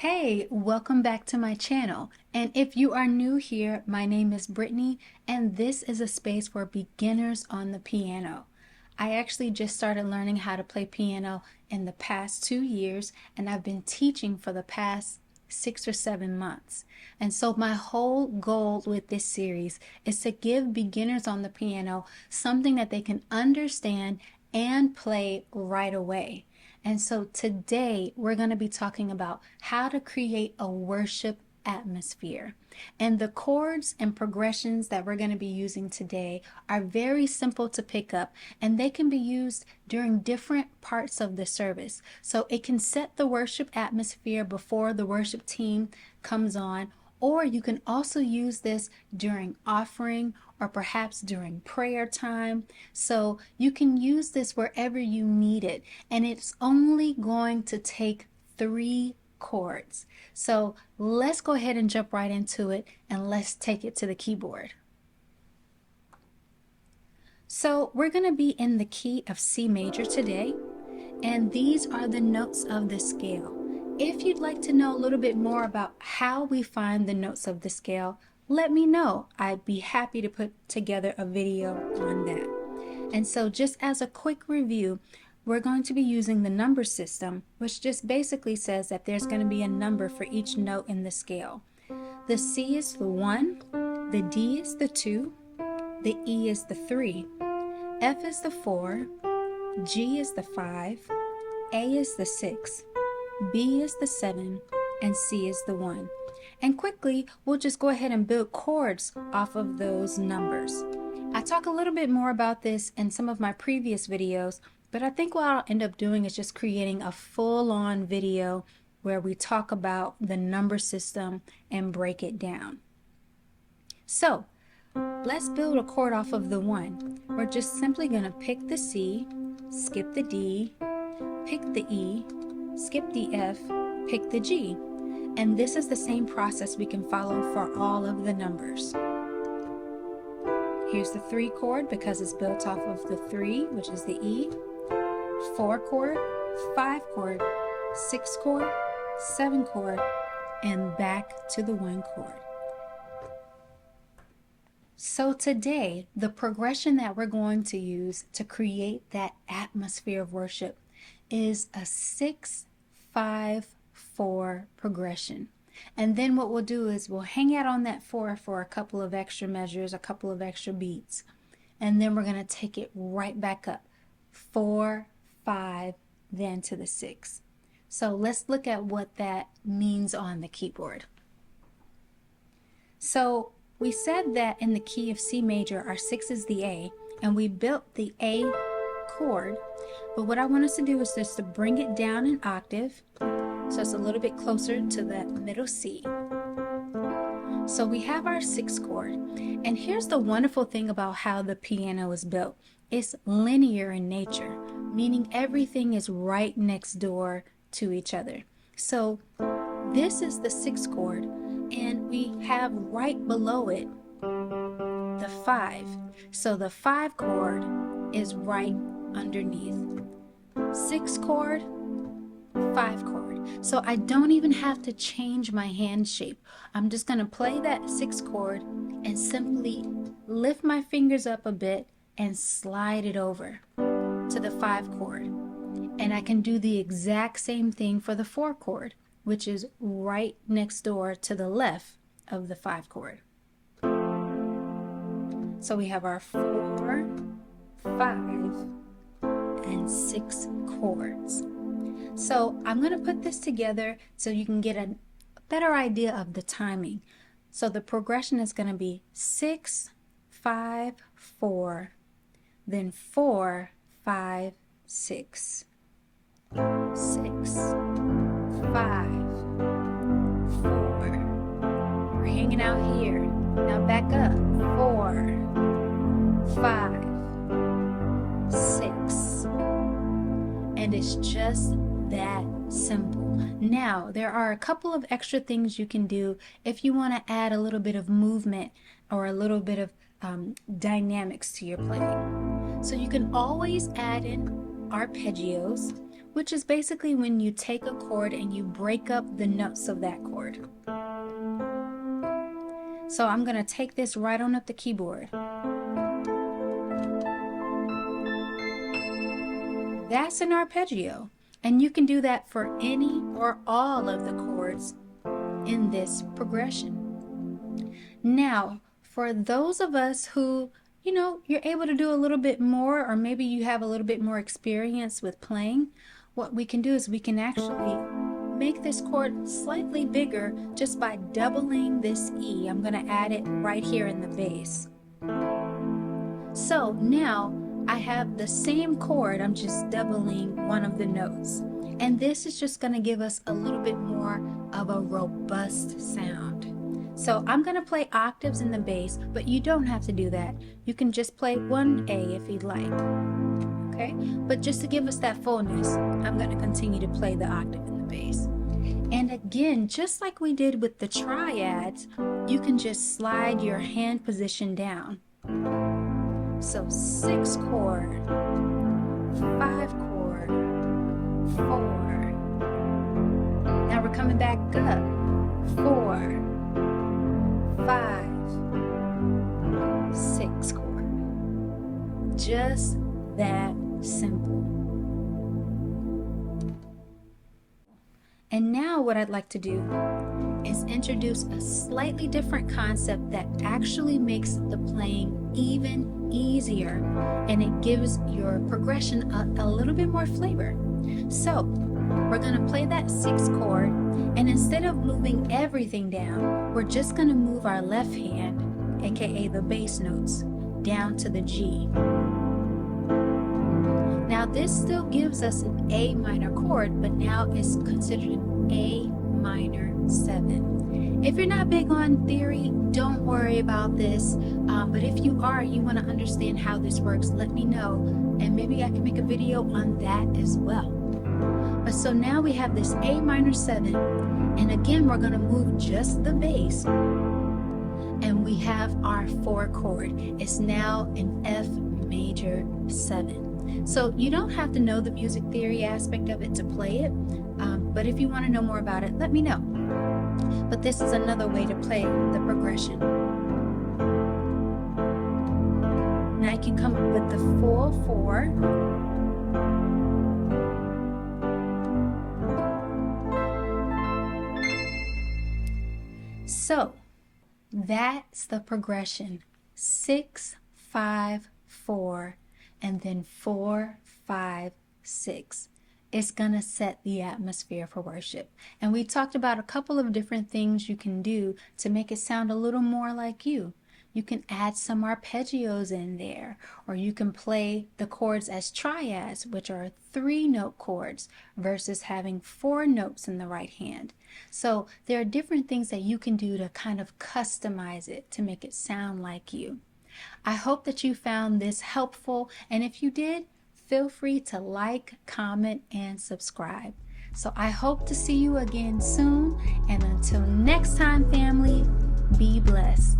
Hey, welcome back to my channel. And if you are new here, my name is Brittney, and this is a space for beginners on the piano. I actually just started learning how to play piano in the past 2 years, and I've been teaching for the past 6 or 7 months. And so my whole goal with this series is to give beginners on the piano something that they can understand and play right away. And so today we're going to be talking about how to create a worship atmosphere. And the chords and progressions that we're going to be using today are very simple to pick up, and they can be used during different parts of the service. So it can set the worship atmosphere before the worship team comes on, or you can also use this during offering or perhaps during prayer time. So you can use this wherever you need it. And it's only going to take 3 chords. So let's go ahead and jump right into it, and let's take it to the keyboard. So we're going to be in the key of C major today, and these are the notes of the scale. If you'd like to know a little bit more about how we find the notes of the scale, let me know. I'd be happy to put together a video on that. And so just as a quick review, we're going to be using the number system, which just basically says that there's going to be a number for each note in the scale. The C is the 1, the D is the 2, the E is the 3, F is the 4, G is the 5, A is the 6, B is the 7, and C is the 1. And quickly, we'll just go ahead and build chords off of those numbers. I talk a little bit more about this in some of my previous videos, but I think what I'll end up doing is just creating a full-on video where we talk about the number system and break it down. So let's build a chord off of the 1. We're just simply going to pick the C, skip the D, pick the E, skip the F, pick the G. And this is the same process we can follow for all of the numbers. Here's the 3 chord because it's built off of the 3, which is the E, 4 chord, 5 chord, 6 chord, 7 chord, and back to the 1 chord. So today, the progression that we're going to use to create that atmosphere of worship is a 6-5-4 progression. And then what we'll do is we'll hang out on that 4 for a couple of extra measures, a couple of extra beats. And then we're going to take it right back up. 4, 5, then to the 6. So let's look at what that means on the keyboard. So we said that in the key of C major, our 6 is the A, and we built the A chord. But what I want us to do is just to bring it down an octave, so it's a little bit closer to the middle C. So we have our 6 chord, and here's the wonderful thing about how the piano is built. It's linear in nature, meaning everything is right next door to each other. So this is the 6 chord, and we have right below it the 5. So the 5 chord is right underneath. 6 chord, 5 chord. So I don't even have to change my hand shape. I'm just going to play that 6 chord and simply lift my fingers up a bit and slide it over to the 5 chord. And I can do the exact same thing for the 4 chord, which is right next door to the left of the 5 chord. So we have our 4, 5, and 6 chords. So I'm going to put this together so you can get a better idea of the timing. So the progression is going to be 6, 5, 4, then 4, 5, 6, 6, 5, 4. We're hanging out here. Now back up. 4, 5, 6. And it's just that simple. Now, there are a couple of extra things you can do if you want to add a little bit of movement or a little bit of dynamics to your playing. So you can always add in arpeggios, which is basically when you take a chord and you break up the notes of that chord. So I'm going to take this right on up the keyboard. That's an arpeggio, and you can do that for any or all of the chords in this progression. Now, for those of us who, you're able to do a little bit more, or maybe you have a little bit more experience with playing, what we can do is we can actually make this chord slightly bigger just by doubling this E. I'm going to add it right here in the bass. So now I have the same chord, I'm just doubling one of the notes. And this is just going to give us a little bit more of a robust sound. So I'm going to play octaves in the bass, but you don't have to do that. You can just play one A if you'd like. Okay? But just to give us that fullness, I'm going to continue to play the octave in the bass. And again, just like we did with the triads, you can just slide your hand position down. So 6 chord, 5 chord, 4. Now we're coming back up. 4, 5, 6 chord. Just that simple. And now what I'd like to do is introduce a slightly different concept that actually makes the playing even easier, and it gives your progression a little bit more flavor. So we're going to play that 6 chord, and instead of moving everything down, we're just going to move our left hand, aka the bass notes, down to the G. Now this still gives us an A minor chord, but now it's considered an A minor 7. If you're not big on theory, don't worry about this. But if you are, you want to understand how this works, let me know, and maybe I can make a video on that as well. But so now we have this A minor 7, and again we're going to move just the bass, and we have our 4 chord. It's now an F major 7. So you don't have to know the music theory aspect of it to play it, but if you want to know more about it, let me know. But this is another way to play the progression. Now you can come up with the full 4. So that's the progression. 6, 5, 4. And then 4, 5, 6. It's going to set the atmosphere for worship. And we talked about a couple of different things you can do to make it sound a little more like you. You can add some arpeggios in there, or you can play the chords as triads, which are 3-note chords versus having 4 notes in the right hand. So there are different things that you can do to kind of customize it to make it sound like you. I hope that you found this helpful, and if you did, feel free to like, comment, and subscribe. So I hope to see you again soon, and until next time, family, be blessed.